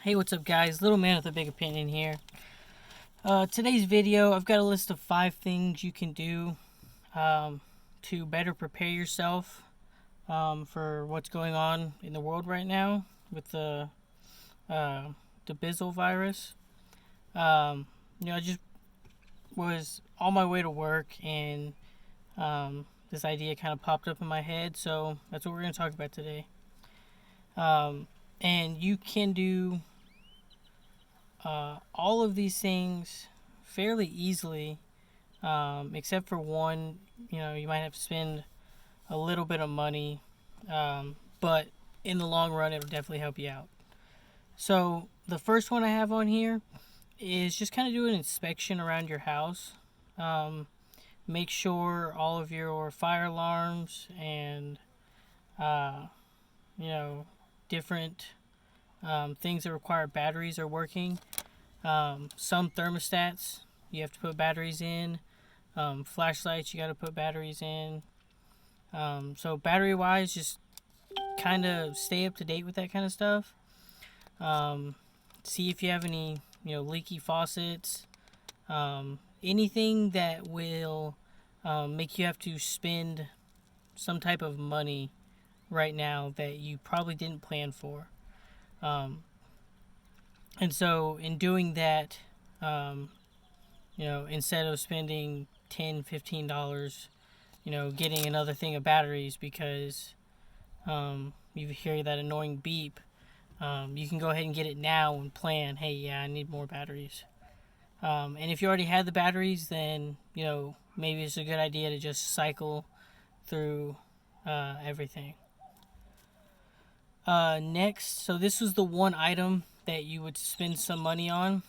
Hey, what's up, guys? Little man with a big opinion here. Today's video, I've got a list of 5 things you can do to better prepare yourself for what's going on in the world right now with uh, the Bizzle virus. I just was on my way to work and this idea kind of popped up in my head, so that's what we're going to talk about today. And you can do all of these things fairly easily, except for one. You might have to spend a little bit of money, but in the long run, it'll definitely help you out. So the first one I have on here is just kind of do an inspection around your house. Make sure all of your fire alarms and uh, you know different things that require batteries are working. Some thermostats you have to put batteries in. Flashlights you got to put batteries in. So battery wise, just kind of stay up to date with that kind of stuff. See if you have any leaky faucets. Anything that will make you have to spend some type of money right now that you probably didn't plan for. And so in doing that, instead of spending $10, $15, getting another thing of batteries because you hear that annoying beep, you can go ahead and get it now and plan, hey, yeah, I need more batteries. And if you already had the batteries, then, maybe it's a good idea to just cycle through everything. Next, so this was the one item that you would spend some money on,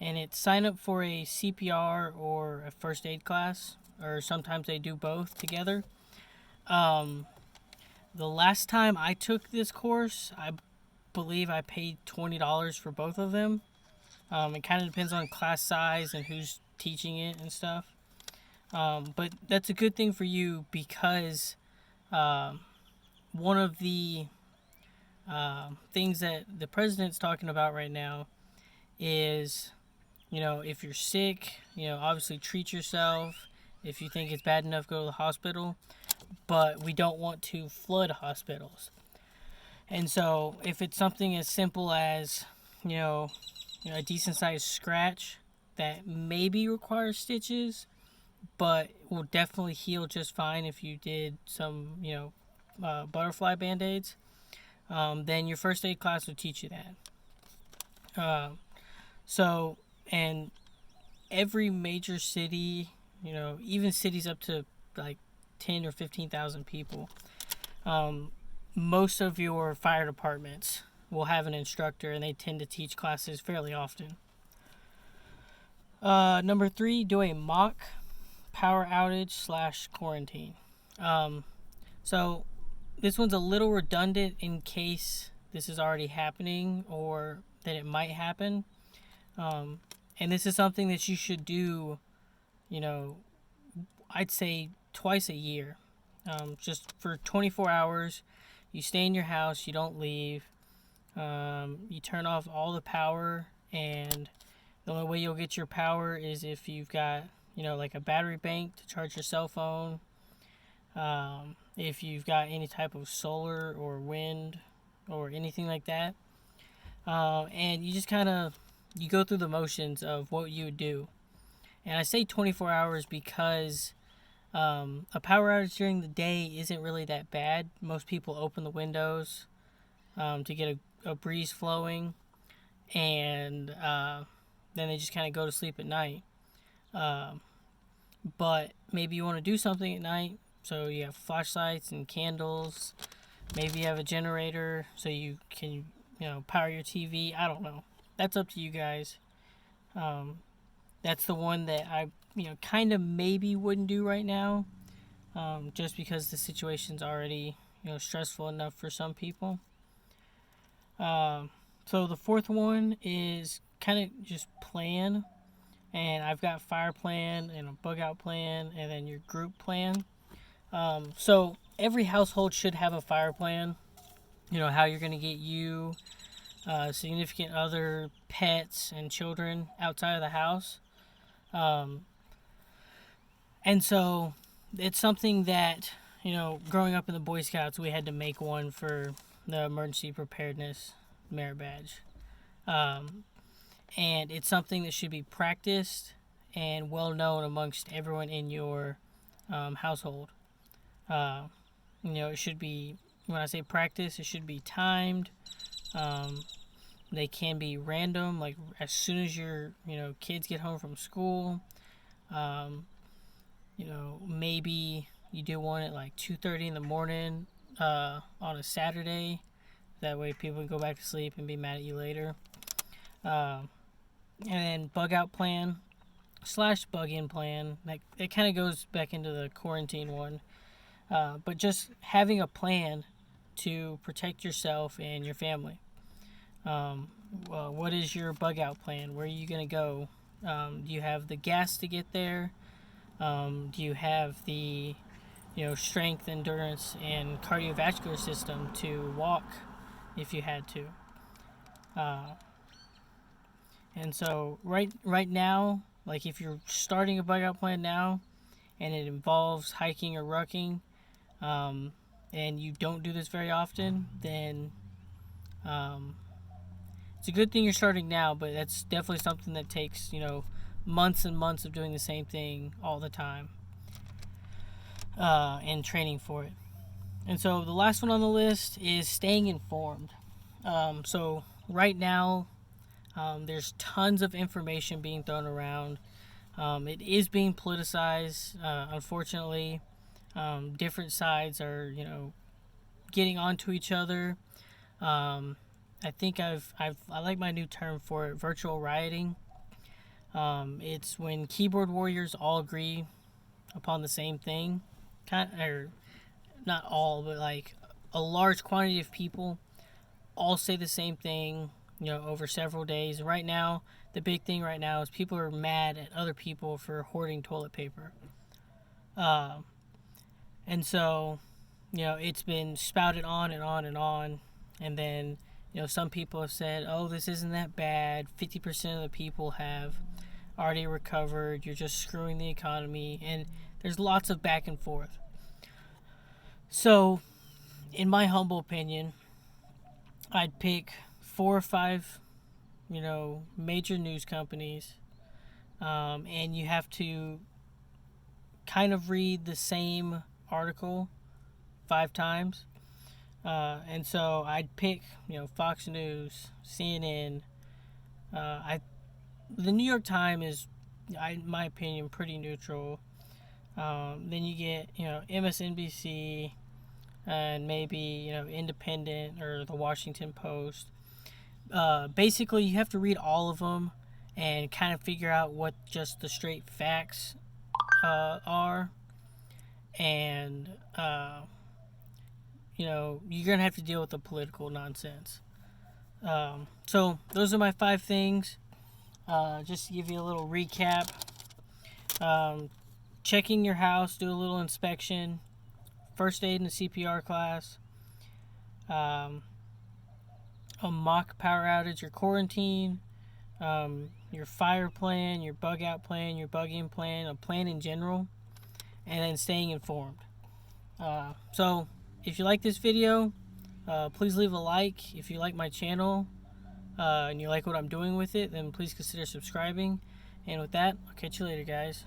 and it's sign up for a CPR or a first aid class, or sometimes they do both together. The last time I took this course, I believe I paid $20 for both of them. It kind of depends on class size and who's teaching it and stuff. But that's a good thing for you because one of the things that the president's talking about right now is, if you're sick, obviously treat yourself. If you think it's bad enough, go to the hospital. But we don't want to flood hospitals. And so if it's something as simple as, a decent sized scratch that maybe requires stitches, but will definitely heal just fine if you did some, butterfly band-aids, then your first aid class will teach you that. And every major city, even cities up to like 10 or 15,000 people, most of your fire departments will have an instructor, and they tend to teach classes fairly often. Number 3, do a mock power outage / quarantine. So this one's a little redundant in case this is already happening or that it might happen. And this is something that you should do, I'd say twice a year. Just for 24 hours, you stay in your house, you don't leave. You turn off all the power, and the only way you'll get your power is if you've got, like a battery bank to charge your cell phone. If you've got any type of solar or wind or anything like that. And you just you go through the motions of what you would do. And I say 24 hours because a power outage during the day isn't really that bad. Most people open the windows to get a breeze flowing, and then they just kind of go to sleep at night. But maybe you want to do something at night, so you have flashlights and candles. Maybe you have a generator so you can, power your TV. I don't know. That's up to you guys. That's the one that I, kind of maybe wouldn't do right now, just because the situation's already, stressful enough for some people. So the fourth one is kind of just plan. And I've got fire plan and a bug out plan and then your group plan. So every household should have a fire plan. How you're going to get you significant other, pets, and children outside of the house. Um, and so it's something that, growing up in the Boy Scouts, we had to make one for the emergency preparedness merit badge. Um, and it's something that should be practiced and well known amongst everyone in your household. Uh, it should be, when I say practice, it should be timed. Um, they can be random, like as soon as your kids get home from school. Um, maybe you do one at like 2:30 in the morning on a Saturday. That way people can go back to sleep and be mad at you later. And then bug out plan / bug in plan. It kind of goes back into the quarantine one. But just having a plan to protect yourself and your family. What is your bug out plan? Where are you going to go? Do you have the gas to get there? Do you have the strength, endurance, and cardiovascular system to walk if you had to? And so right now, like if you're starting a bug out plan now, and it involves hiking or rucking, and you don't do this very often, then it's a good thing you're starting now. But that's definitely something that takes months and months of doing the same thing all the time, and training for it. And so the last one on the list is staying informed. So right now, there's tons of information being thrown around. It is being politicized, unfortunately. Different sides are, getting onto each other. I think I like my new term for it, virtual rioting. It's when keyboard warriors all agree upon the same thing, or not all, but like a large quantity of people all say the same thing, over several days. Right now, the big thing right now is people are mad at other people for hoarding toilet paper. And so, it's been spouted on and on and on. And then, some people have said, oh, this isn't that bad. 50% of the people have already recovered. You're just screwing the economy. And there's lots of back and forth. So, in my humble opinion, I'd pick 4 or 5, major news companies, and you have to kind of read the same article 5 times. And so I'd pick, Fox News, CNN. The New York Times is, in my opinion, pretty neutral. Then you get, MSNBC, and maybe, Independent or the Washington Post. Basically, you have to read all of them and kind of figure out what just the straight facts are. And, you're going to have to deal with the political nonsense. So, those are my 5 things. Just to give you a little recap. Checking your house, do a little inspection. First aid in the CPR class. A mock power outage, your quarantine, your fire plan, your bug out plan, your bug in plan, a plan in general, and then staying informed. So if you like this video, please leave a like. If you like my channel and you like what I'm doing with it, then please consider subscribing. And with that, I'll catch you later, guys.